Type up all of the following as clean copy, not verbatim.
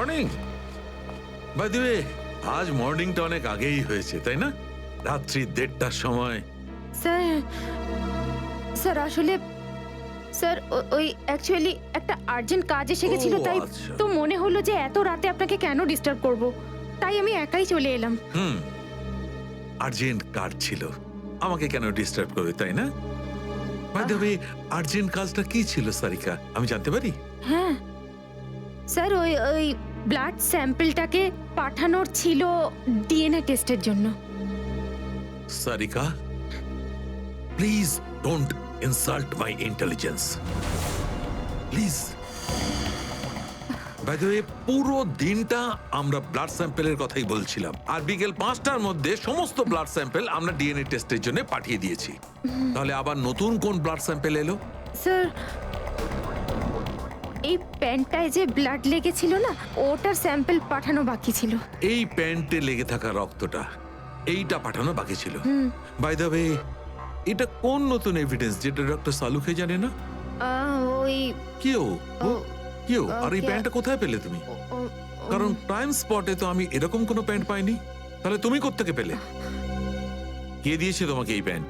Morning. By the way, আজ মর্নিংটা অনেক আগেই হয়েছে, তাই না? রাত্রি 1:30টার সময়। স্যার স্যার আসলে স্যার ওই অ্যাকচুয়ালি একটা আর্জেন্ট কাজ এসে গেছিল, তাই আচ্ছা। তো মনে হলো যে এত রাতে আপনাকে কেন ডিস্টার্ব করব, তাই আমি একাই চলে এলাম। আর্জেন্ট কাজ ছিল, আমাকে কেন ডিস্টার্ব করবে, তাই না? বাই দ্য ওয়ে, আর্জেন্ট কাজটা কি ছিল সারিকা, আমি জানতে পারি? হ্যাঁ স্যার, ওই ওই ব্লাড স্যাম্পলটাকে পাঠানোর ছিল ডিএনএ টেস্টের জন্য। Sarika, please don't insult my intelligence, please. By the way, পুরো দিনটা আমরা ব্লাড স্যাম্পেলের কথাই বলছিলাম, আর বিকেল 5টার মধ্যে সমস্ত ব্লাড স্যাম্পেল আমরা ডিএনএ টেস্টের জন্য পাঠিয়ে দিয়েছি। তাহলে আবার নতুন কোন ব্লাড স্যাম্পেল এলো? স্যার, এই প্যান্টটায় যে ব্লাড লেগেছিল না, ওটার স্যাম্পল পাঠানো বাকি ছিল। এই প্যান্টে লেগে থাকা রক্তটা, এইটা পাঠানো বাকি ছিল। বাই দ্য ওয়ে, এটা কোন নতুন এভিডেন্স যেটা ডক্টর সালুখে জানে না? ওই কেউ ও- কেউ আর এই ওকে- প্যান্টটা কোথায় পেলে তুমি? ও- কারণ টাইম স্পটে তো আমি এরকম কোনো প্যান্ট পাইনি। তাহলে তুমি কোত্থেকে পেলে? কে দিয়েছে তোমাকে এই প্যান্ট?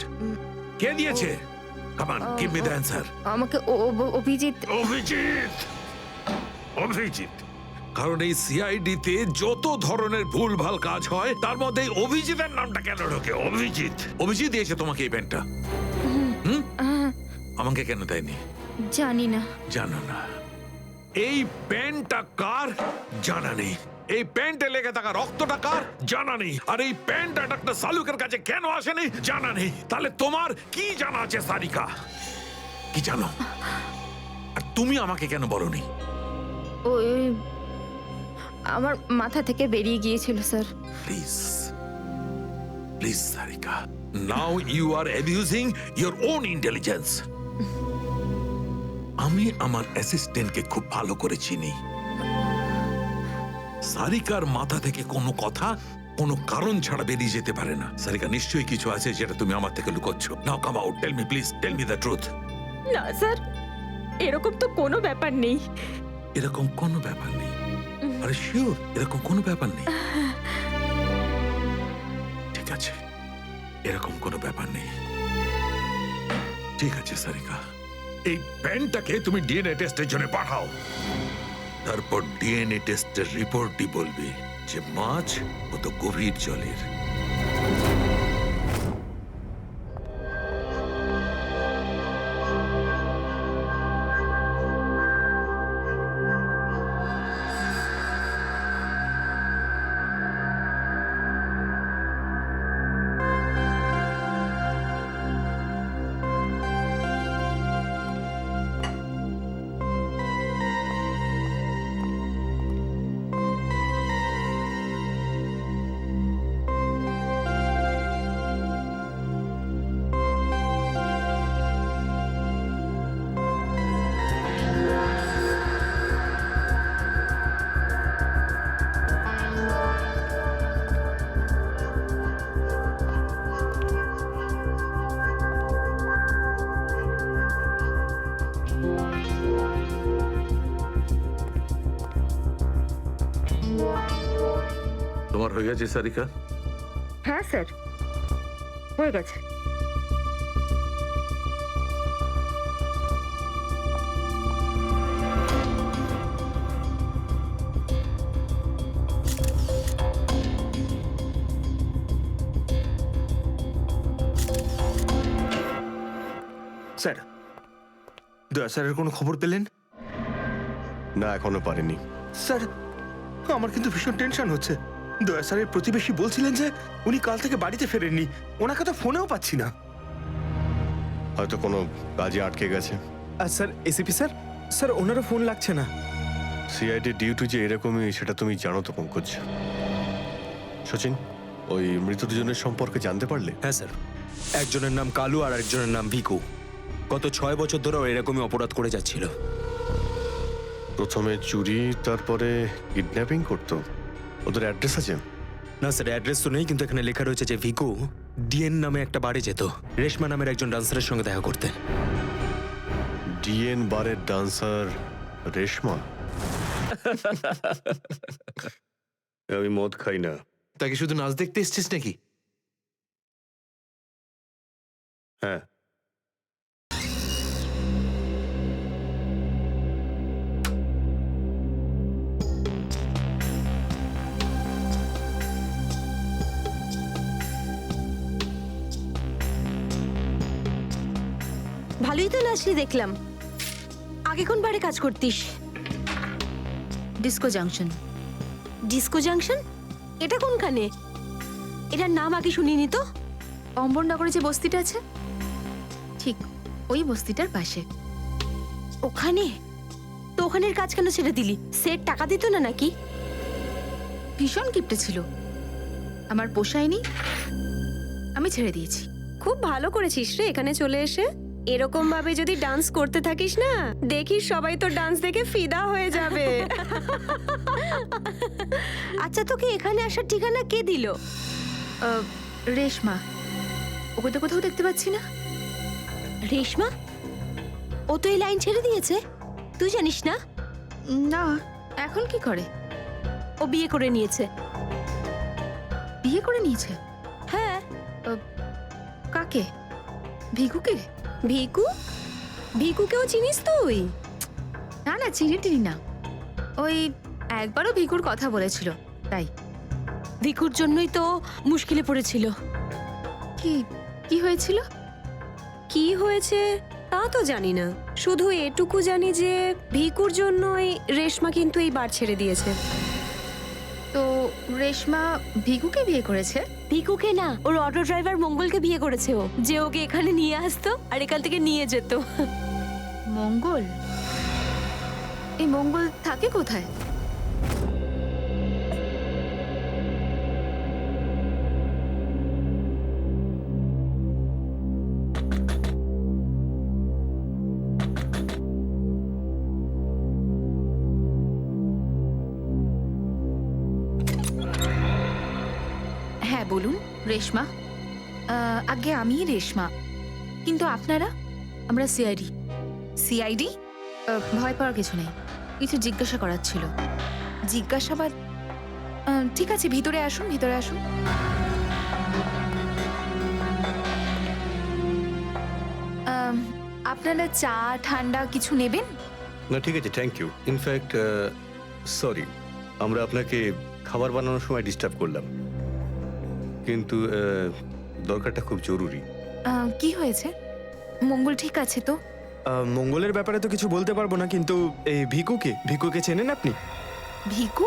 কে দিয়েছে? Come on, give me the answer. আমাকে অভিজিৎ। অভিজিৎ, অভিজিৎ। কারণ এই সিআইডি তে যত ধরনের ভুলভাল কাজ হয় তার মধ্যে এই অভিজিতের নামটা কেন ঢোকে? অভিজিৎ, অভিজিৎ দিয়েছে তোমাকে এই প্যান্টটা? আমাকে কেন দেয়নি? জানি না। জানো না? এই প্যান্টটা কার জানা নেই, এই প্যান্টে লেগে থাকা রক্তটা কার জানা নেই, আর এই প্যান্টটা ডাক্তার সালুকের কাছে কেন আসেনি জানা নেই। তাহলে তোমার কি জানা আছে সারিকা? কি জানো? আর তুমি আমাকে কেন বলনি? ওই আমার মাথা থেকে বেরিয়ে গিয়েছিল sir. Please, please Sarika, now you are abusing your own intelligence. আমি আমার অ্যাসিস্ট্যান্টকে খুব ভালো করে চিনি। সারিকার মাথা থেকে কোনো কথা কোনো কারণ ছাড়া বেরিয়ে যেতে পারে না। সারিকা, নিশ্চয়ই কিছু আছে যেটা তুমি আমার থেকে লুকোচ্ছ। Now come out, tell me please, tell me the truth. না স্যার, এরকম তো কোনো ব্যাপার নেই। এরকম কোনো ব্যাপার নেই? আরে শিওর, এরকম কোনো ব্যাপার নেই? ঠিক আছে, এরকম কোনো ব্যাপার নেই। ঠিক আছে সারিকা, এই প্যান্টটাকে তুমি ডিএনএ টেস্টের জন্য পাঠাও। তারপর ডিএনএ টেস্টের রিপোর্টই বলবে যে মাছ কত গভীর জলের। তোমার হয়ে গেছে সারিকা? হ্যাঁ স্যার, হয়ে গেছে। স্যার, দয়া স্যারের কোনো খবর পেলেন? না, এখনো পারিনি। স্যার, আমার কিন্তু ভীষণ টেনশন হচ্ছে। দয়া স্যারের প্রতিবেশী বলছিলেন যে উনি কাল থেকে বাড়িতে ফেরেননি, ওনাকে তো ফোনেও পাচ্ছি না। হয়তো কোনো কাজে আটকে গেছে। আর স্যার, এসিপি স্যার, স্যার ওনারও ফোন লাগছে না। সিআইডি ডিউটি যে এরকমই সেটা তুমি জানো তো পঙ্কজ। সচিন, ওই মৃত দুজনের সম্পর্কে জানতে পারলে? হ্যাঁ স্যার, একজনের নাম কালু আর একজনের নাম ভিকু। গত 6 বছর ধরে ও এরকমই অপরাধ করে যাচ্ছিল। প্রথমে চুরি, তারপরে কিডন্যাপিং করতো। ওদের অ্যাড্রেস আছে? না স্যার, অ্যাড্রেস তো নেই, কিন্তু এখানে লেখা রয়েছে যে ভিকু ডিএন নামে একটা বারে যেত রেশমা নামের একজন ডান্সারের সঙ্গে দেখা করতে। ডিএন বারের ডান্সার রেশমা? আমি মদ খাই না। তাকে শুধু নাচ দেখতে এসছিস নাকি? হ্যাঁ, ভালোই তো নাচলি দেখলাম। আগে কোন বারে কাজ করতিস? Disco junction. Disco junction? এটা কোনখানে? এটার নাম আগে শুনিনি তো। অম্বরনগরে যে বস্তিটা আছে, ঠিক ওই বস্তিটার পাশে। ওখানে? তো ওখানের কাজ কেন ছেড়ে দিলি? সেট টাকা দিত না নাকি? ভীষণ কিপটে ছিল, আমার পোষায়নি, আমি ছেড়ে দিয়েছি। খুব ভালো করেছিস রে এখানে চলে এসে। এরকম ভাবে যদি ডান্স করতে থাকিস না, দেখিস সবাই তো ডান্স দেখে ফিদা হয়ে যাবে। আচ্ছা, তোকে এখানে আসার ঠিকানা কে দিল? রেশমা, ওকে তো কোথাও দেখতে পাচ্ছি না। রেশমা? ও তো এই লাইন ছেড়ে দিয়েছে, তুই জানিস না? না, এখন কি করে? ও বিয়ে করে নিয়েছে। বিয়ে করে নিয়েছে? হ্যাঁ। কাকে? ভিকুকে? ভিকু? ভিকুকেও চিনিস তুই? না না, চিনি টিনি না। ওই একবারও ভিকুর কথা বলেছিল, তাই। ভিকুর জন্যই তো মুশকিলে পড়েছিল। কি কি হয়েছিল? কি হয়েছে তা তো জানি না, শুধু এটুকু জানি যে ভিকুর জন্যই রেশমা কিন্তু এই বার ছেড়ে দিয়েছে। তো রেশমা ভিকুকে বিয়ে করেছে? ভিকুকে না, ওর অটো ড্রাইভার মঙ্গলকে বিয়ে করেছে ও, যে ওকে এখানে নিয়ে আসতো আর এখান থেকে নিয়ে যেত। মঙ্গল? এই মঙ্গল থাকে কোথায়? হ্যাঁ বলুন। রেশমা? আগে আমি রেশমা, কিন্তু আপনারা? আমরা সিআইডি। সিআইডি? ভয় পাওয়ার কিছু নেই, কিছু জিজ্ঞাসা করার ছিল। জিজ্ঞাসাবাদ? ঠিক আছে, ভিতরে আসুন, ভিতরে আসুন। আপনারা চা ঠান্ডা কিছু নেবেন? না ঠিক আছে, থ্যাংক ইউ। ইনফ্যাক্ট সরি, আমরা আপনাকে খাবার বানানোর সময় ডিস্টার্ব করলাম, কিন্তু দরকারটা খুব জরুরি। কি হয়েছে? মঙ্গল ঠিক আছে তো? মঙ্গলের ব্যাপারে তো কিছু বলতে পারবো না, কিন্তু এই ভিকুকে চেনেন আপনি? ভিকু?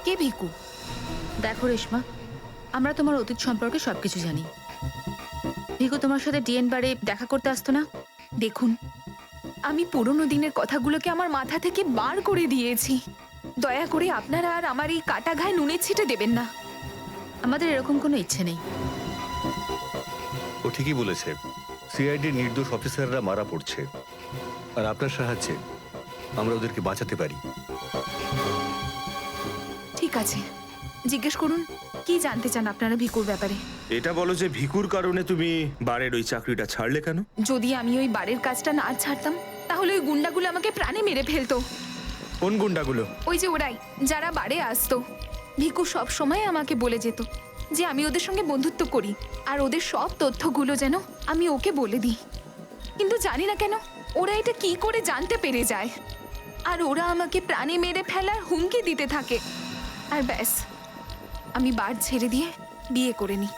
কে ভিকু? দেখো রেশমা, আমরা তোমার অতীত সম্পর্কে সবকিছু জানি। ভিকু তোমার সাথে ডিএন বারে দেখা করতে আসতো না? দেখুন, আমি পুরনো দিনের কথাগুলোকে আমার মাথা থেকে বার করে দিয়েছি। দয়া করে আপনারা আর আমার এই কাটা ঘায়ে নুনের ছিটে দেবেন না। আমাদের এরকম কোনো ইচ্ছে নেই। ও ঠিকই বলেছে, সিআইডির নির্দোষ অফিসাররা মারা পড়ছে, আর আপনার সাহায্যে আমরা ওদেরকে বাঁচাতে পারি। ঠিক আছে, জিজ্ঞেস করুন, কি জানতে চান আপনারা ভিকুর ব্যাপারে? এটা বলো যে ভিকুর কারণে তুমি বারের ওই চাকরিটা ছাড়লে কেন? যদি আমি ওই বাড়ির কাজটা না ছাড়তাম, তাহলে ওই গুন্ডাগুলো আমাকে প্রাণে মেরে ফেলতো। কোন গুন্ডাগুলো? ওই যে ওরাই, যারা বাড়ে আসতো। ভিকু সব সময় আমাকে বলে যেত যে আমি ওদের সঙ্গে বন্ধুত্ব করি, আর ওদের সব তথ্যগুলো যেন আমি ওকে বলে দিই। কিন্তু জানি না কেন ওরা এটা কি করে জানতে পেরে যায়, আর ওরা আমাকে প্রাণে মেরে ফেলার হুমকি দিতে থাকে। আর ব্যাস, আমি বার ছেড়ে দিয়ে বিয়ে করে নিই।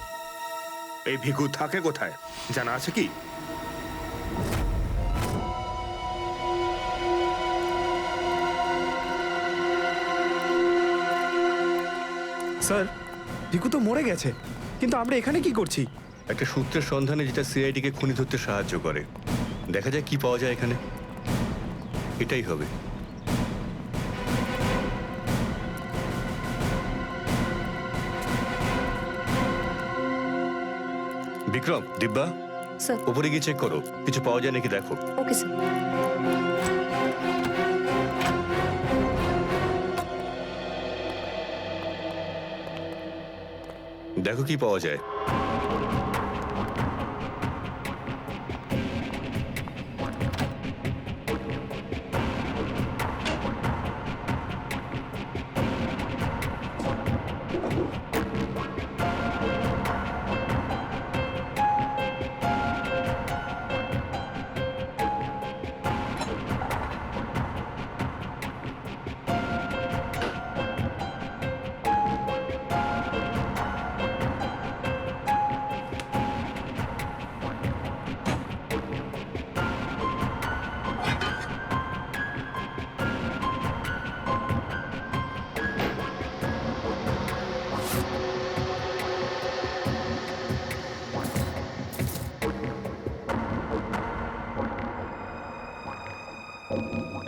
এই ভিকু থাকে কোথায় জানা আছে কি? স্যার, ভিকু তো মরে গেছে, কিন্তু আমরা এখানে কি করছি? একটা সূত্রের সন্ধানে যেটা সিআইডিকে খুনি ধরতে সাহায্য করে। দেখা যায় কি পাওয়া যায় এখানে, এটাই হবে। বিক্রম, দিব্যা, স্যার। উপরে গিয়ে চেক করো, কিছু পাওয়া যায় নাকি দেখো। Okay sir. দেখো কি পাওয়া যায়।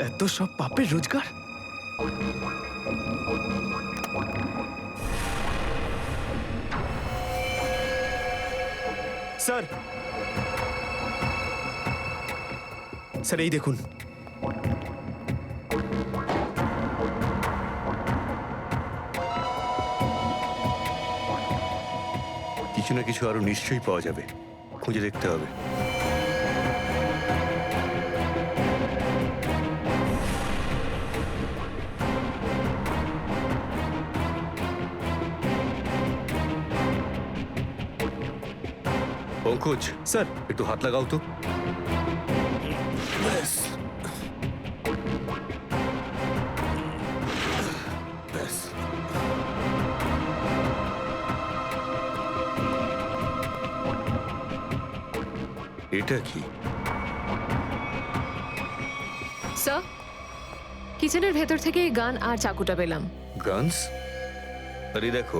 এত সব পাপের রোজগার। স্যার, স্যার এই দেখুন। কিছু না কিছু আরো নিশ্চয়ই পাওয়া যাবে, খুঁজে দেখতে হবে। পঙ্কজ, স্যার, একটু হাত লাগাও তো। এটা কি? স্যার, কিচেনের ভেতর থেকে এই গান আর চাকুটা পেলাম। গানস? আরে দেখো,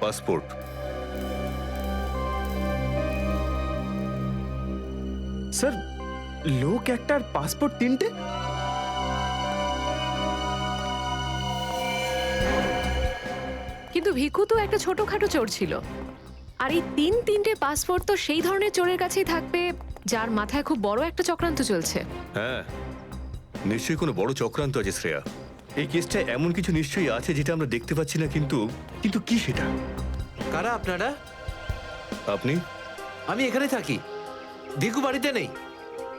পাসপোর্ট। স্যার, লোক একটার পাসপোর্ট তিনটে? কিন্তু ভিকু তো একটা ছোটখাটো চোর ছিল, আর এই তিনটে পাসপোর্ট তো সেই ধরনের চোরের কাছেই থাকবে যার মাথায় খুব বড় একটা চক্রান্ত চলছে। হ্যাঁ, নিশ্চয়ই কোনো বড় চক্রান্ত আছে শ্রেয়া। এই কেসটা এমন কিছু নিশ্চয়ই আছে যেটা আমরা দেখতে পাচ্ছি না, কিন্তু কিন্তু কি সেটা? কারা আপনারা? আপনি? আমি এখানে থাকি, ভিকু বাড়িতে নেই।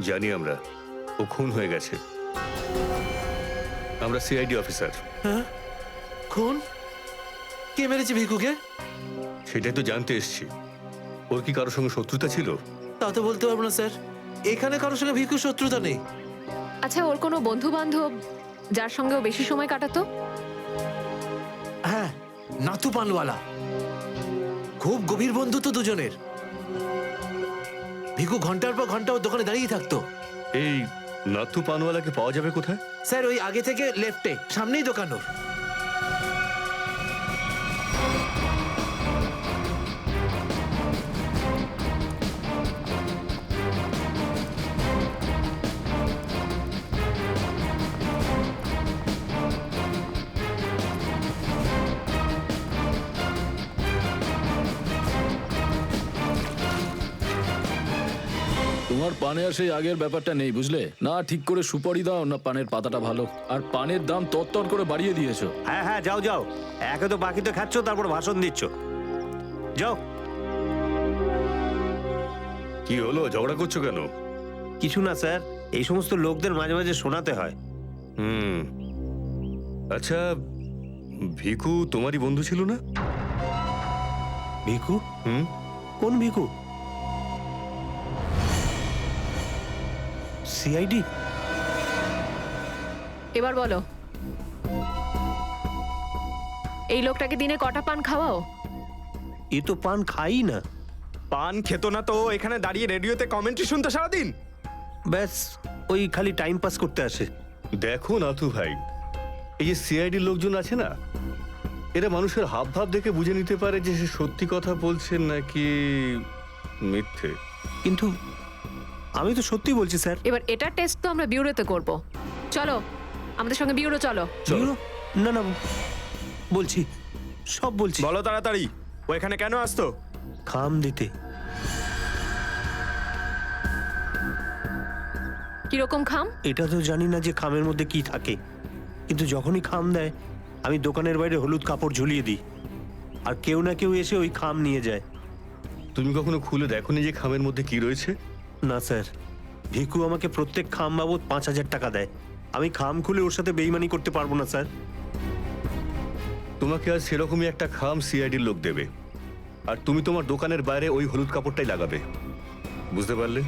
জানি আমরা, ও খুন হয়ে গেছে। আমরা সিআইডি অফিসার। হ্যাঁ, খুন? কে মেরেছে ভিকুকে? সেটাই তো জানতে এসেছি। ওর কি কারোর সঙ্গে শত্রুতা ছিল? তা তো বলতে পারবো না স্যার, এখানে কারোর সঙ্গে ভিকুর শত্রুতা নেই। আচ্ছা, ওর কোনো বন্ধু বান্ধব যার সঙ্গে ও বেশি সময় কাটাতো? হ্যাঁ, নাথু পানওয়ালা, খুব গভীর বন্ধু তো দুজনের। ভিকু ঘন্টার পর ঘন্টা ওর দোকানে দাঁড়িয়ে থাকতো। এই নাথু পানওয়ালাকে পাওয়া যাবে কোথায়? স্যার, ওই আগে থেকে লেফটে, সামনেই দোকান ওর। তোমার পানে আর সেই আগের ব্যাপারটা নেই, বুঝলে না? ঠিক করে সুপারি দাও না পানের পাতাটা ভালো, আর পানের দাম তত্তর করে বাড়িয়ে দিয়েছো। হ্যাঁ হ্যাঁ, যাও যাও, একে তো বাকি তো খাচ্ছ, তারপর ভাষণ দিচ্ছ। যাও। কি হলো, ঝগড়া করছো কেন? কিছু না স্যার, এই সমস্ত লোকদের মাঝে মাঝে শোনাতে হয়। হুম, আচ্ছা, ভিকু তোমারই বন্ধু ছিল না? ভিকু? হুম, কোন ভিকু? সিআইডি? এবার বলো, এই লোকটাকে দিনে কটা পান খাওয়াও? এ তো পান খাই না। পান খেত না তো এখানে দাঁড়িয়ে রেডিওতে কমেন্ট্রি শুনতো সারাদিন? ব্যাস, ওই খালি টাইম পাস করতে আসে। দেখো নাথু ভাই, এই যে সিআইডি লোকজন আছে না, এরা মানুষের হাব ভাব দেখে বুঝে নিতে পারে যে সে সত্যি কথা বলছে নাকি মিথ্যে। কিন্তু আমি তো সত্যি বলছি স্যার। এবার এটার টেস্ট তো আমরা বিউরোতে করব। চলো আমাদের সঙ্গে বিউরো চলো। চলো। না না, বলছি, সব বলছি। বলো তাড়াতাড়ি, ও এখানে কেন আসতো? খাম দিতে। কিরকম খাম? এটা তো জানি না যে খামের মধ্যে কি থাকে, কিন্তু যখনই খাম দেয় আমি দোকানের বাইরে হলুদ কাপড় ঝুলিয়ে দিই, আর কেউ না কেউ এসে ওই খাম নিয়ে যায়। তুমি কখনো খুলে দেখোনি যে খামের মধ্যে কি রয়েছে? না স্যার, ভিকু আমাকে প্রত্যেক খাম বাবদ 5,000 টাকা দেয়। আমি খাম খুলে ওর সাথে বেইমানি করতে পারবো না স্যার। তোমাকে আজ সেরকমই একটা খাম সিআইডির লোক দেবে, আর তুমি তোমার দোকানের বাইরে ওই হলুদ কাপড়টাই লাগাবে। বুঝতে পারলে?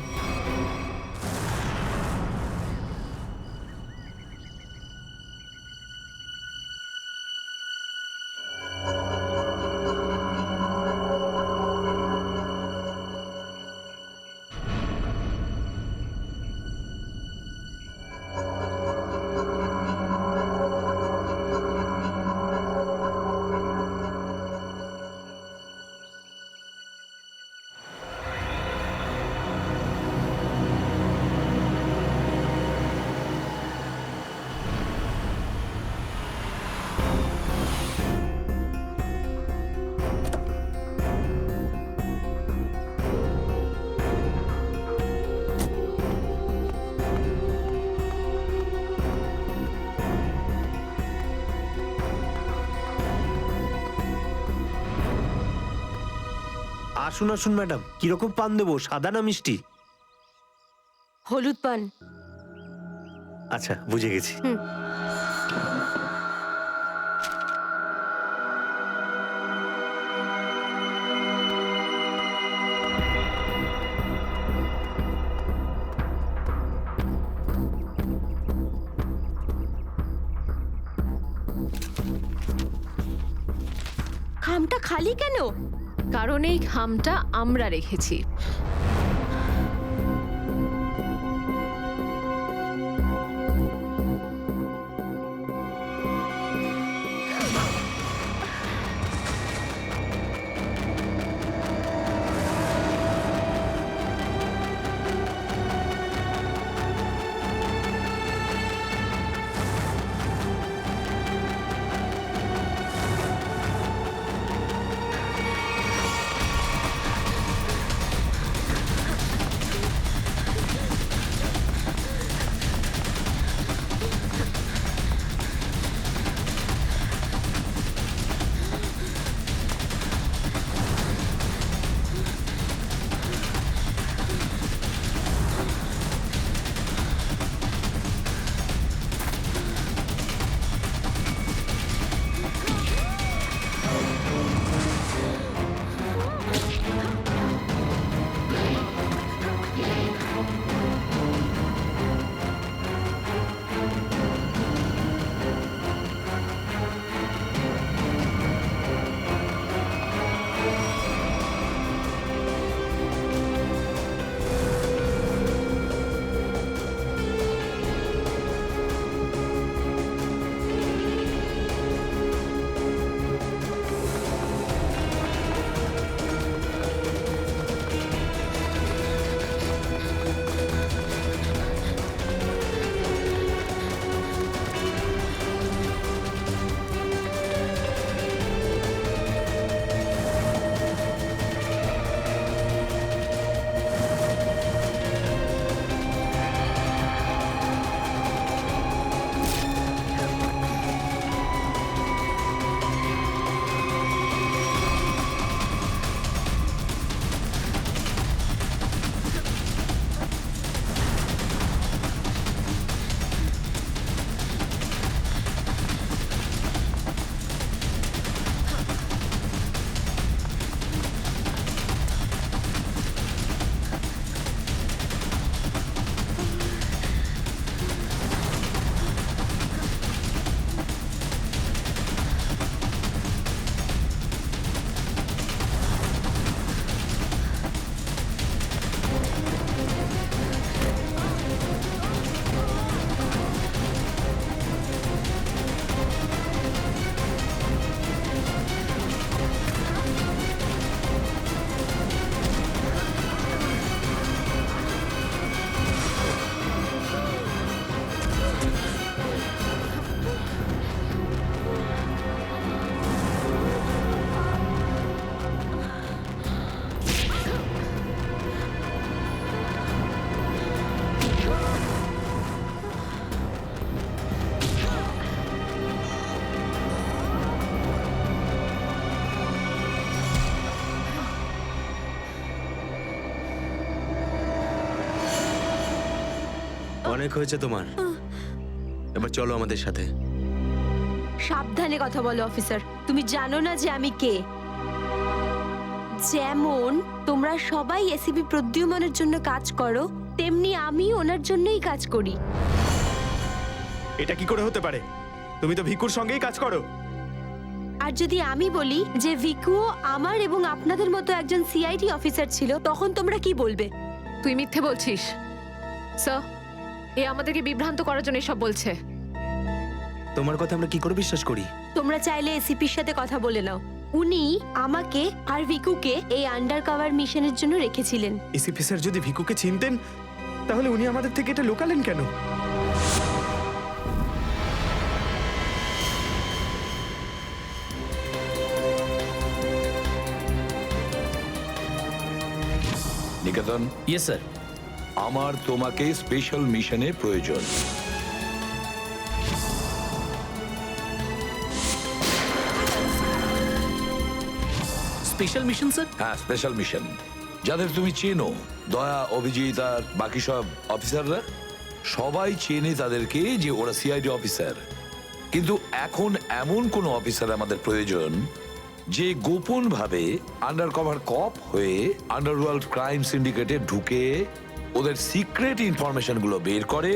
আসুন আসুন ম্যাডাম, কিরকম পান দেবো, সাদা না মিষ্টি? হলুদ পান। আচ্ছা, বুঝে গেছি। খামটা খালি কেন? কারণ এই খামটা আমরা রেখেছি। অনেক হয়েছে তোমার, এবার চলো আমাদের সাথে। সাবধানে কথা বলো অফিসার, তুমি জানো না যে আমি কে। যেমন তোমরা সবাই এসিপি প্রদ্যুম্নের জন্য কাজ করো, তেমনি আমি ওনার জন্যই কাজ করি। এটা কি করে হতে পারে? তুমি তো ভিকুর সঙ্গেই কাজ করো। আর যদি আমি বলি যে ভিকুও আমার এবং আপনাদের মতো একজন সিআইডি অফিসার ছিল, তখন তোমরা কি বলবে? তুই মিথ্যে বলছিস স্যার। এ আমাদেরকে বিভ্রান্ত করার জন্য এসব বলছে। তোমার কথা আমরা কি করে বিশ্বাস করি? তোমরা চাইলে এসিপির সাথে কথা বলে নাও। উনি আমাকে আর ভিকুকে এই আন্ডার কভার মিশনের জন্য রেখেছিলেন। এসিপি স্যার যদি ভিকুকে চিনতেন, তাহলে উনি আমাদের থেকে এটা লুকালেন কেন? নিকেতন, ইয়েস স্যার। আমার তোমাকে স্পেশাল মিশনে প্রয়োজন। Special mission sir? হ্যাঁ, স্পেশাল মিশন। যাদের তুমি চেনো, দয়া, অভিজিৎ আর বাকি সব অফিসাররা, সবাই চেনে তাদেরকে যে ওরা সিআইডি অফিসার। কিন্তু এখন এমন কোন অফিসার আমাদের প্রয়োজন যে গোপন ভাবে আন্ডার কভার কপ হয়ে আন্ডারওয়ার্ল্ড ক্রাইম সিন্ডিকেটে ঢুকে ওদের সিক্রেট ইনফরমেশন গুলো বের করে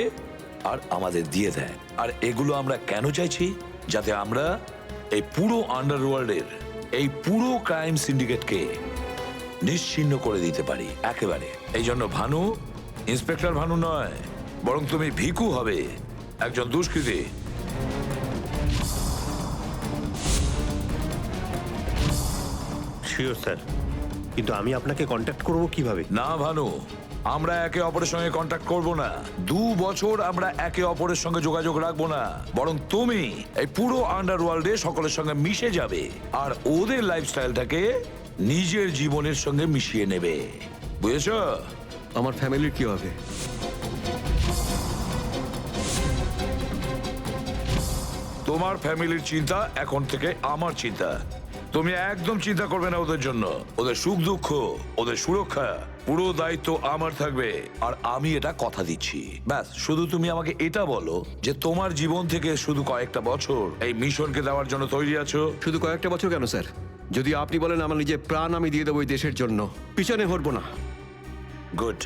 আর আমাদের দিয়ে দেয়। আর এগুলো আমরা কেন চাইছি? যাতে আমরা এই পুরো আন্ডারওয়ার্ল্ডের এই পুরো ক্রাইম সিন্ডিকেটকে নিশ্চিহ্ন করে দিতে পারি একেবারে। এই জন্য ভানু ইন্সপেক্টর ভানু নয়, বরং তুমি ভিকু হবে, একজন দুষ্কৃতী। শিওর স্যার, কিন্তু আমি আপনাকে কন্ট্যাক্ট করব কিভাবে? না ভানু, আমরা একে অপরের সঙ্গে কন্ট্যাক্ট করব না। 2 বছর আমরা একে অপরের সঙ্গে যোগাযোগ রাখবো না, বরং তুমি এই পুরো আন্ডারওয়ার্ল্ডে সকলের সঙ্গে মিশে যাবে আর ওদের লাইফস্টাইলটাকে নিজের জীবনের সঙ্গে মিশিয়ে নেবে। বুঝেছো? আমার ফ্যামিলির কি হবে? তোমার ফ্যামিলির চিন্তা এখন থেকে আমার চিন্তা। তুমি একদম চিন্তা করবে না ওদের জন্য। ওদের সুখ দুঃখ, ওদের সুরক্ষা, পুরো দায়িত্ব আমার থাকবে। আর আমি এটা কথা দিচ্ছি। ব্যাস, শুধু তুমি আমাকে এটা বলো যে তোমার জীবন থেকে শুধু কয়েকটা বছর এই মিশনকে দেওয়ার জন্য তৈরি আছো। শুধু কয়েকটা বছর কেন স্যার? যদি আপনি বলেন আমার নিজের প্রাণ আমি দিয়ে দেবো এই দেশের জন্য, পিছনে হটবো না। গুড।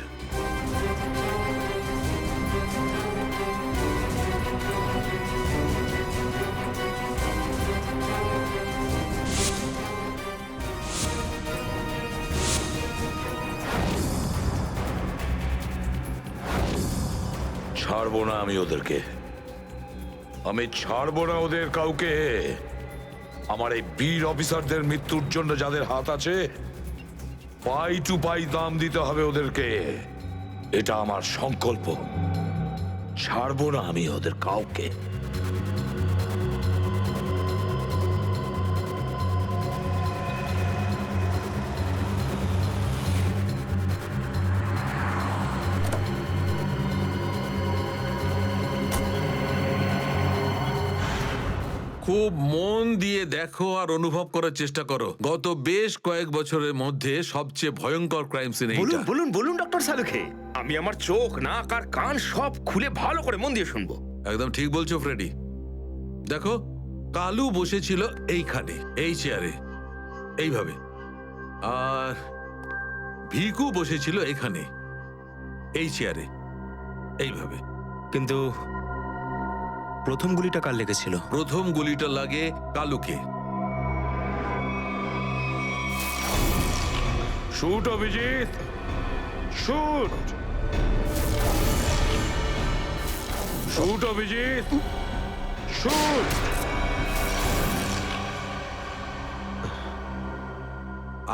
ছাড়বো না আমি ওদেরকে, আমি ছাড়বো না ওদের কাউকে। আমার এই বীর অফিসারদের মৃত্যুর জন্য যাদের হাত আছে, পাই টু পাই দাম দিতে হবে ওদেরকে। এটা আমার সংকল্প। ছাড়বো না আমি ওদের কাউকে। খুব মন দিয়ে দেখো আর অনুভব করার চেষ্টা করো। গত বেশ কয়েক বছরের মধ্যে সবচেয়ে ভয়ঙ্কর ক্রাইম সিন বলুন এইটা। বলুন বলুন ডক্টর সালুখে, আমি আমার চোখ, নাক আর কান সব খুলে ভালো করে মন দিয়ে শুনবো। একদম ঠিক বলছো ফ্রেডি। দেখো, কালু বসেছিল এইখানে, এই চেয়ারে, এইভাবে। আর ভিকু বসেছিল এখানে, এই চেয়ারে, এইভাবে। কিন্তু প্রথম গুলিটা কার লেগেছিল? প্রথম গুলিটা লাগে কালুকে। Shoot Abhijit, shoot. Shoot Abhijit, shoot.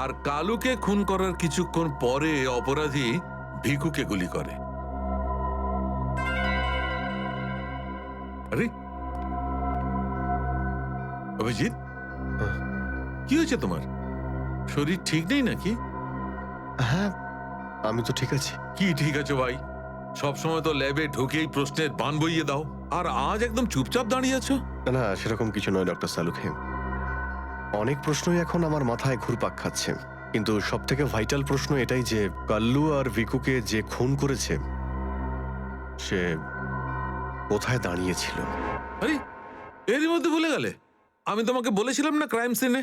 আর কালুকে খুন করার কিছুক্ষণ পরে অপরাধী ভিকুকে গুলি করে। আরে অভিজিৎ, কি হয়েছে তোমার? শরীর ঠিক নেই নাকি? হ্যাঁ, আমি তো ঠিক আছি। কি ঠিক আছে ভাই? সবসময় তো ল্যাবে ঢুকেই প্রশ্নের বান বইয়ে দাও, আর আজ একদম চুপচাপ দাঁড়িয়ে আছো। না, সেরকম কিছু নয় ডক্টর সালুখে। অনেক প্রশ্নই এখন আমার মাথায় ঘুরপাক খাচ্ছে, কিন্তু সব থেকে ভাইটাল প্রশ্ন এটাই যে কাল্লু আর ভিকুকে যে খুন করেছে সে কোথায় দাঁড়িয়েছিল। আরে এরই মধ্যে ভুলে গেলে? আমি তোমাকে বলেছিলাম না ক্রাইম সিনে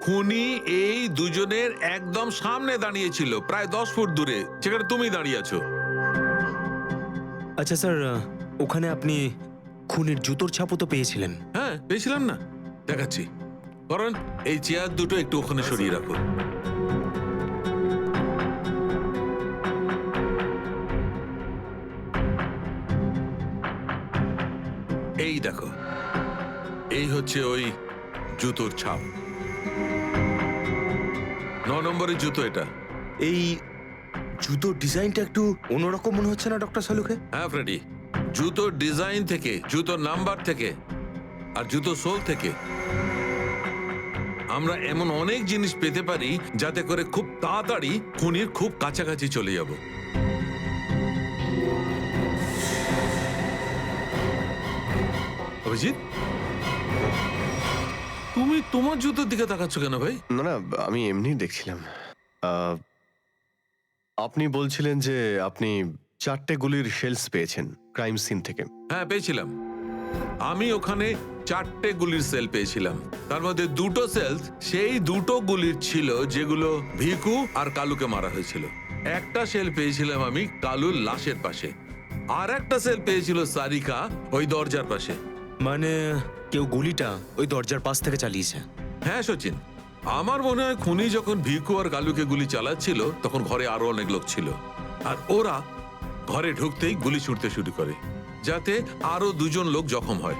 খুনি এই দুজনের একদম সামনে দাঁড়িয়েছিল, প্রায় 10 ফুট দূরে, যেখানে তুমি দাঁড়িয়ে আছো। আচ্ছা স্যার, ওখানে আপনি খুনের জুতোর ছাপও তো পেয়েছিলেন। হ্যাঁ, পেয়েছিলাম না, দেখাচ্ছি। কারণ এই চেয়ার দুটো একটু ওখানে সরিয়ে রাখো। এই দেখো, এই হচ্ছে ওই জুতোর ছাপ। 9 নম্বরের জুতো এটা। এই জুতোর ডিজাইনটা একটু অন্যরকম মনে হচ্ছে না ডক্টর সালুখে? হ্যাঁ ফ্রেডি, জুতোর ডিজাইন থেকে, জুতোর নাম্বার থেকে আর জুতো সোল থেকে আমরা এমন অনেক জিনিস পেতে পারি যাতে করে খুব তাড়াতাড়ি খুনির খুব কাছাকাছি চলে যাব। অভিজিৎ, তুমি তোমার জুতোর দিকে তাকাচ্ছ কেন ভাই? না না, আমি এমনি দেখছিলাম। আহ, আপনি বলছিলেন যে আপনি 4টে গুলির শেলস পেয়েছেন ক্রাইম সিন থেকে। হ্যাঁ পেয়েছিলাম। আমি ওখানে 4টে গুলির সেল পেয়েছিলাম। তার মধ্যে 2টো সেলস সেই 2টো গুলির ছিল যেগুলো ভিকু আর কালুকে মারা হয়েছিল। একটা সেল পেয়েছিলাম আমি কালুর লাশের পাশে, আর একটা সেল পেয়েছিল সারিকা ওই দরজার পাশে। মানে কেউ গুলিটা ওই দরজার পাশ থেকে চালিয়েছে? হ্যাঁ সচিন, আমার মনে হয় খুনি যখন ভিকু আর কালুকে গুলি চালাচ্ছিল তখন ঘরে আরো অনেক লোক ছিল, আর ওরা ঘরে ঢুকতেই গুলি ছুটতে শুরু করে যাতে আরো 2জন লোক জখম হয়।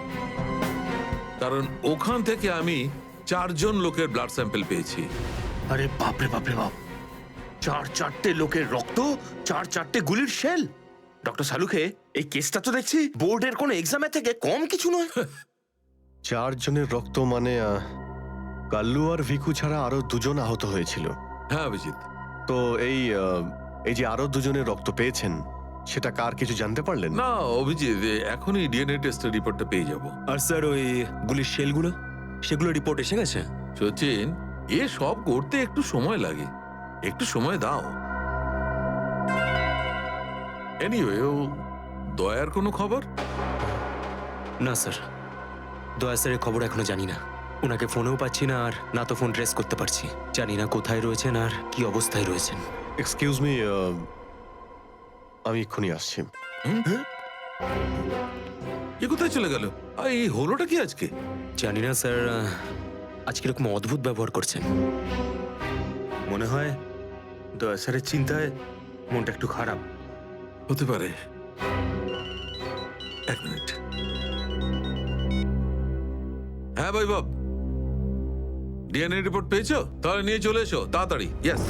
কারণ ওখান থেকে আমি 4জন লোকের ব্লাড স্যাম্পল পেয়েছি। আরে বাপরে বাপরে বাপ, 4টে লোকের রক্ত, 4টে গুলির শেল। ডক্টর সালুখে, এই কেসটা তো দেখছি বোর্ডের কোনো এক্সামের থেকে কম কিছু নয়। 4 জনের রক্ত মানে কাল্লু আর ভিকু ছাড়া আরো 2জন আহত হয়েছিল। হ্যাঁ অভিজিৎ। তো এই যে আরো 2জনের রক্ত পেয়েছেন সেটা কার কিছু জানতে পারলেন? না অভিজিৎ, এখনই ডিএনএ টেস্টের রিপোর্টটা পেয়ে যাব। আর স্যার ওই গুলির শেলগুলো, সেগুলো রিপোর্ট এসে গেছে? সচিন, এ সব করতে একটু সময় লাগে, একটু সময় দাও। এনিওয়ে, ও দয়ার কোনো খবর? না স্যার, দয়া স্যারের খবর এখনো জানি না। ওনাকে ফোনেও পাচ্ছি না, আর না তো ফোন ট্রেস করতে পারছি। জানি না কোথায় রয়েছেন আর কি অবস্থায় রয়েছেন। এক্সকিউজ মি, আমি এক্ষুনি আসছি। এ কোথায় চলে গেল? আর এই হলোটা কি আজকে? জানি না স্যার, আজকে এরকম অদ্ভুত ব্যবহার করছেন। মনে হয় দয়া স্যারের চিন্তায় মনটা একটু খারাপ। হতে পারে। এক মিনিট। হ্যাঁ ভাই বাব, ডিএনএ রিপোর্ট পেয়েছো? তাহলে নিয়ে চলে এসো তাড়াতাড়ি। ইয়েস।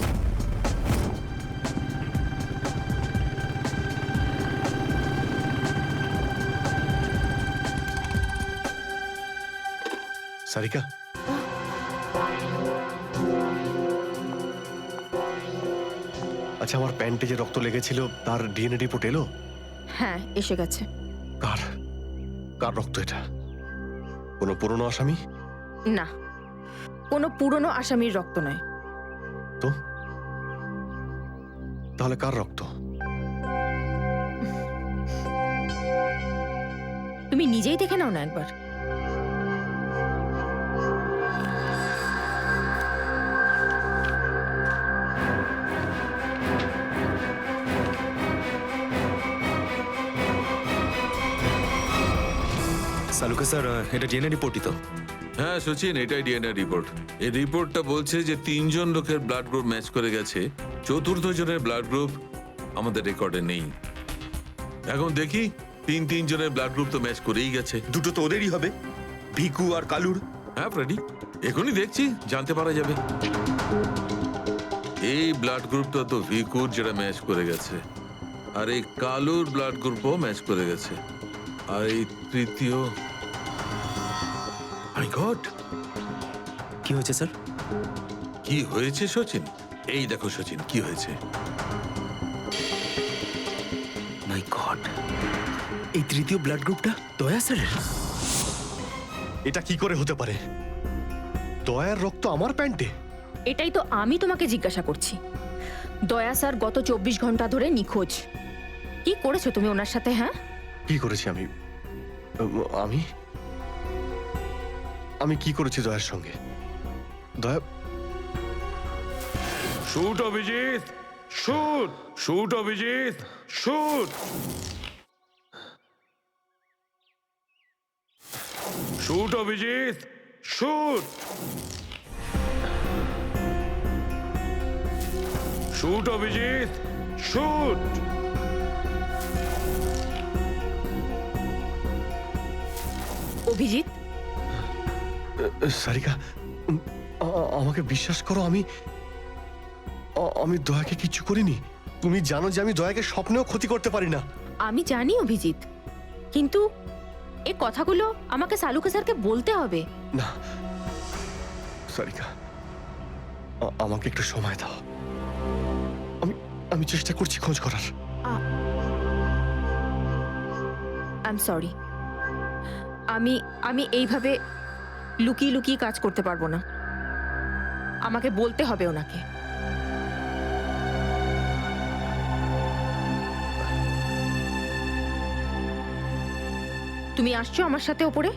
সারিকা, আচ্ছা, আমার প্যান্টে যে রক্ত লেগেছিল তার ডিএনএ রিপোর্ট এলো? হ্যাঁ এসে গেছে। কার কার রক্ত এটা? কোনো পুরনো আসামি? না, কোনো পুরনো আসামির রক্ত নয়। তো তাহলে কার রক্ত? তুমি নিজেই দেখে নাও না একবার। সালুকে স্যার, এটা ডিএনএ রিপোর্টই তো? হ্যাঁ সচিন, এটাই ডিএনএ রিপোর্ট। এই রিপোর্টটা বলছে যে 3জন লোকের ব্লাড গ্রুপ ম্যাচ করে গেছে, 4র্থ জনের ব্লাড গ্রুপ আমাদের রেকর্ডে নেই। এখন দেখি 3 জনের ব্লাড গ্রুপ তো ম্যাচ করেই গেছে। 2টো তো ওদেরই হবে, ভিকু আর কালুর। হ্যাঁ ফ্রেডি, এখনই দেখছি, জানতে পারা যাবে। এই ব্লাড গ্রুপটা তো ভিকুর, যেটা ম্যাচ করে গেছে, আর এই কালুর ব্লাড গ্রুপও ম্যাচ করে গেছে, আর এই তৃতীয়। মাই গড, কি হয়েছে স্যার? কি হয়েছে সচিন? এই দেখো সচিন, কি হয়েছে। মাই গড, এই তৃতীয় ব্লাড গ্রুপটা দয়া স্যারের? এটা কি করে হতে পারে? দয়ার রক্ত আমার প্যান্টে? এটাই তো আমি তোমাকে জিজ্ঞাসা করছি। দয়া স্যার গত 24 ঘন্টা ধরে নিখোঁজ। কি করেছো তুমি ওনার সাথে? হ্যাঁ, কি করেছি আমি? আমি আমি কি করেছি দয়ার সঙ্গে? দয়া, shoot Abhijit, shoot, shoot Abhijit, shoot, shoot Abhijit, shoot, shoot Abhijit, shoot. Abhijit. Sarika, আমাকে বিশ্বাস করো, আমি দয়াকে কিচ্ছু করিনি। তুমি জানো যে আমি দয়াকে স্বপ্নেও ক্ষতি করতে পারি না। আমি জানি অভিজিৎ, কিন্তু এই কথাগুলো আমাকে সালুকে স্যারকে বলতে হবে। না সারিকা, আমাকে একটু সময় দাও। আমি চেষ্টা করছি খোঁজ করার। I am sorry. আমি এইভাবে লুকিয়ে লুকিয়ে কাজ করতে পারবো না, আমাকে বলতে হবে ওনাকে। তুমি আসছো আমার সাথে ওপরে?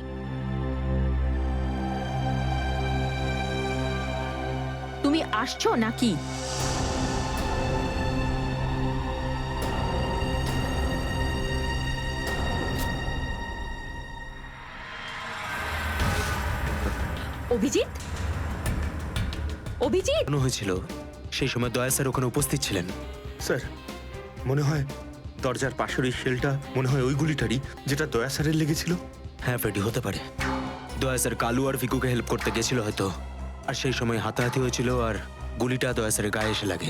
তুমি আসছো নাকি? অভিজিৎ, অভিজিৎ, মনে হয়েছিল সেই সময় দয়া স্যার ওখানে উপস্থিত ছিলেন। স্যার মনে হয় দরজার পাশের ওই শেলটা মনে হয় ওই গুলিটারই যেটা দয়া স্যারের লেগেছিল। হ্যাঁ ফ্রেডি, হতে পারে। দয়া স্যার কালু আর ভিকুকে হেল্প করতে গেছিল হয়তো, আর সেই সময় হাতাহাতি হয়েছিল আর গুলিটা দয়া স্যারের গায়ে এসে লাগে।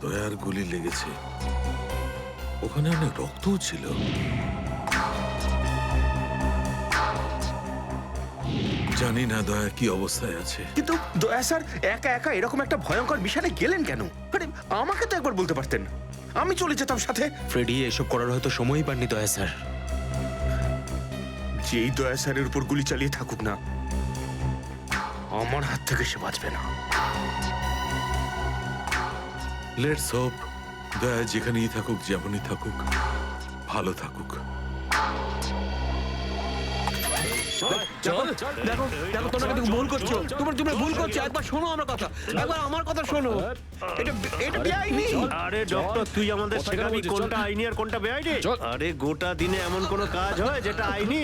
দয়ার গুলি লেগেছে, ওখানে অনেক রক্তও ছিল। জানি না দয়া কি অবস্থায় আছে। কিন্তু দয়া স্যার একা একা এরকম একটা ভয়ঙ্কর মিশনে গেলেন কেন? আরে আমাকে তো একবার বলতে পারতেন, আমি চলে যেতাম সাথে। ফ্রেডি, এসব করার হয়তো সময়ই পাননি দয়া স্যার। যেই দয়া স্যারের উপর গুলি চালিয়ে থাকুক না, আমার হাত থেকে সে বাঁচবে না। লেটস হোপ দয়া যেখানেই থাকুক, যেমনই থাকুক, ভালো থাকুক। দেখো দেখো, তোমরা কিন্তু ভুল করছো, তোমরা ভুল করছো। একবার শোনো আমার কথা, একবার আমার কথা শোনো। এটা বেআইনি। আরে ডক্টর, তুই আমাদের শেখাবি কোনটা আইনি আর কোনটা বেআইনি? আরে গোটা দিনে এমন কোনো কাজ হয় যেটা আইনি?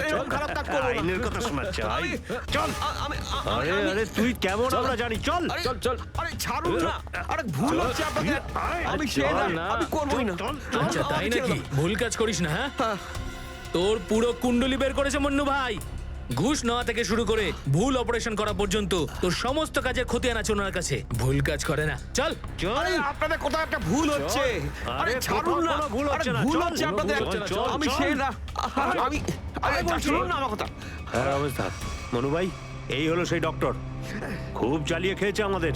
এরকম খারাপ কাজ করবো না। আইনের কথা শোনাচ্ছে। চল। আরে আরে তুই কেমন আমরা জানি। চল চল চল। আরে ছাড়ুন না, আরে ভুল হচ্ছে আপনাদের। আমি সেই না, আমি করবোই না। আচ্ছা তাই নাকি? ভুল কাজ করিস না। হ্যাঁ, তোর পুরো কুণ্ডলি বের করেছে মন্নু ভাই। ঘুষ নেওয়া থেকে শুরু করে ভুল অপারেশন করা পর্যন্ত তোর সমস্ত কাজের ক্ষতি আনাচ্ছে ওনার কাছে। ভুল কাজ করে না। চল। আরে আপনাদের কোথাও একটা ভুল হচ্ছে। আরে ছাড়ুন না, ভুল হচ্ছে না। ভুল হচ্ছে আপনাদের। আমি সেই না, আমি আরে শুনুন না আমার কথা। হ্যাঁ অবস্থা মনু ভাই, এই হলো সেই ডক্টর, খুব জ্বালিয়ে খেয়েছে আমাদের।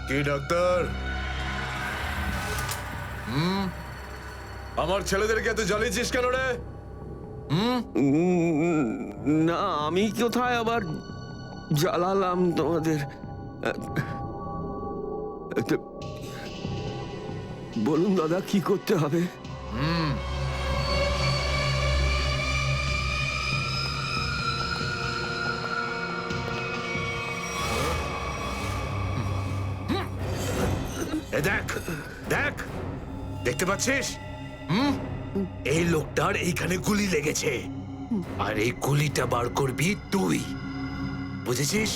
কি ডাক্তার? আমার ছেলেদেরকে এত জ্বালিয়েছিস কেন রে? না, আমি কোথায় আবার জ্বালালাম তোমাদের? বলুন দাদা, কি করতে হবে? দেখ দেখ, দেখতে পাচ্ছিস? এই লোকটার এইখানে গুলি লেগেছে, আর এই গুলিটা বার করবি তুই, বুঝেছিস?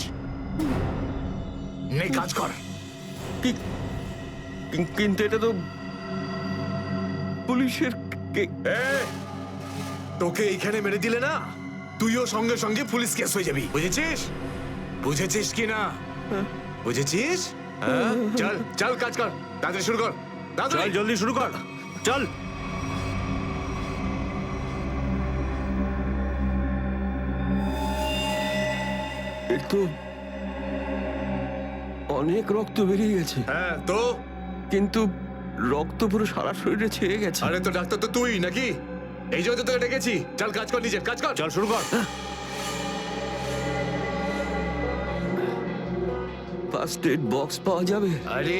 নে কাজ কর। কিন্তু এটা তো পুলিশের। তোকে এইখানে মেরে দিলে না, তুইও সঙ্গে সঙ্গে পুলিশ কেস হয়ে যাবি, বুঝেছিস? বুঝেছিস কি না? বুঝেছিস? চল চল কাজ কর, তাড়াতাড়ি শুরু কর। চল জলদি শুরু কর, চল। এর তো অনেক রক্ত বেরিয়ে গেছে। হ্যাঁ তো? কিন্তু রক্ত পুরো সারা শরীরে ছেয়ে গেছে। আরে তো ডাক্তার তো তুই নাকি? এই জন্য তো তোকে ডেকেছি। চল কাজ কর, নিজের কাজ কর। চল শুরু কর। ফার্স্ট এড বক্স পাওয়া যাবে? আরে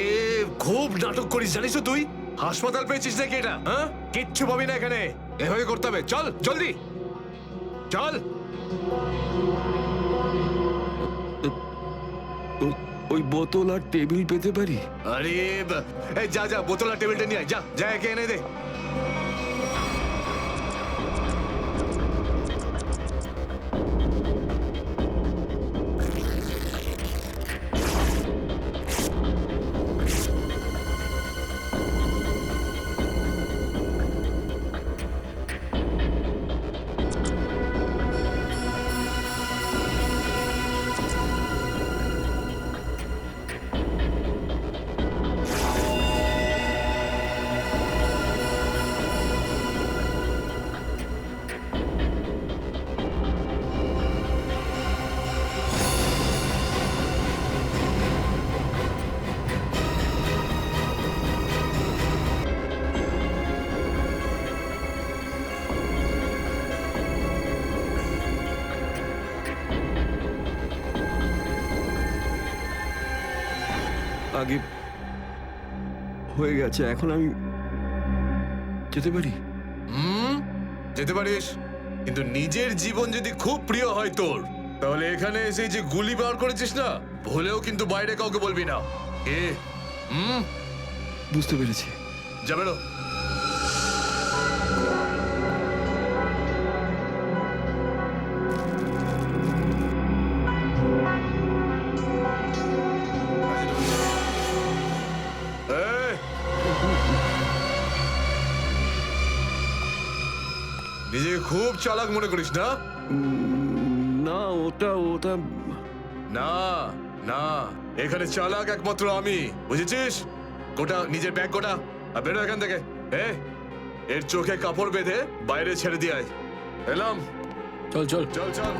খুব নাটক করিস জানিস তো তুই? হাসপাতাল পেয়েছিস নাকি এটা? হ্যাঁ, কিচ্ছু পাবি না এখানে, এভাবে করতে হবে। চল জলদি চল। ওই বোতল আর টেবিল পেতে পারি? আরে এই যা যা, বোতল আর টেবিলটা নিয়ে আয়, যা যা, একে এনে দে। আগে হয়ে গেছে, এখন আমি যেতে পারি? যেতে পারিস, কিন্তু নিজের জীবন যদি খুব প্রিয় হয় তোর, তাহলে এখানে এসে যে গুলি বার করেছিস না, ভুলেও কিন্তু বাইরে কাউকে বলবি না। বুঝতে পেরেছি। যা বেরো। নিজেকে খুব চালাক মনে করিস না? না, ওটা না না, এখানে চালাক একমাত্র আমি, বুঝেছিস? গোটা নিজের ব্যাগ গোটা, আর বেরো এখান থেকে। এর চোখে কাপড় বেঁধে বাইরে ছেড়ে দিয়ে আয়। এলাম। চল চল চল চল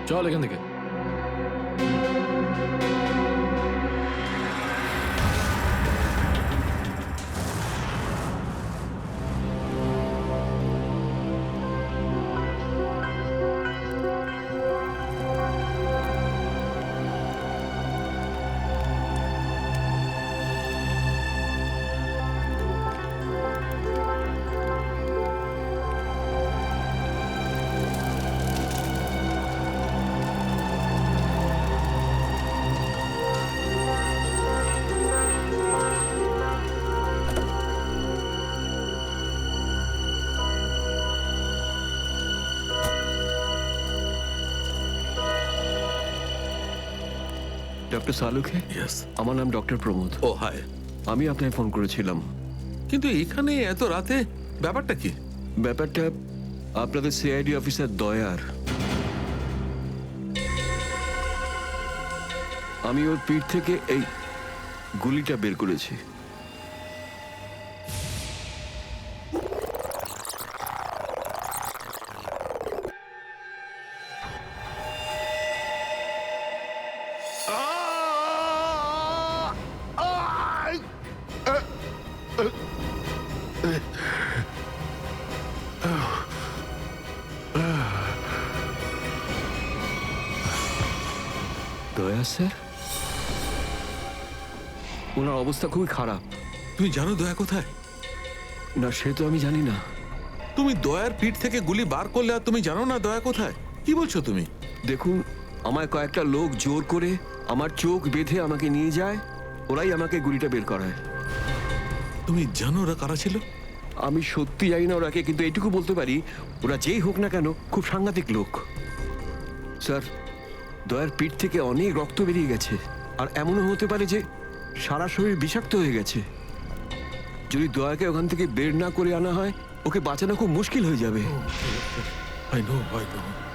চল এখান থেকে। ডক্টর সালুখে? ইয়েস। আমার নাম ডক্টর প্রমোদ। ও হাই। আমি আপনাকে ফোন করেছিলাম। কিন্তু এখানে এত রাতে ব্যাপারটা কি? ব্যাপারটা আপনাদের সিআইডি অফিসার দয়ার। আমি ওর পিঠ থেকে এই গুলিটা বের করেছি। দয়া স্যার, ওনার অবস্থা খুবই খারাপ। তুমি জানো দয়া কোথায়? না, সে তো আমি জানি না। তুমি দয়ার পিঠ থেকে গুলি বার করলে আর তুমি জানো না দয়া কোথায়? কি বলছো তুমি? দেখুন, আমায় কয়েকটা লোক জোর করে আমার চোখ বেঁধে আমাকে নিয়ে যায়, ওরাই আমাকে গুলিটা বের করায়। তুমি জানো ওরা কারা ছিল? আমি সত্যি জানি না ওরাকে, কিন্তু এইটুকু বলতে পারি ওরা যেই হোক না কেন খুব সাংঘাতিক লোক। স্যার, দয়ার পিঠ থেকে অনেক রক্ত বেরিয়ে গেছে, আর এমনও হতে পারে যে সারা শরীর বিষাক্ত হয়ে গেছে। যদি দয়াকে ওখান থেকে বের না করে আনা হয়, ওকে বাঁচানো খুব মুশকিল হয়ে যাবে। I know.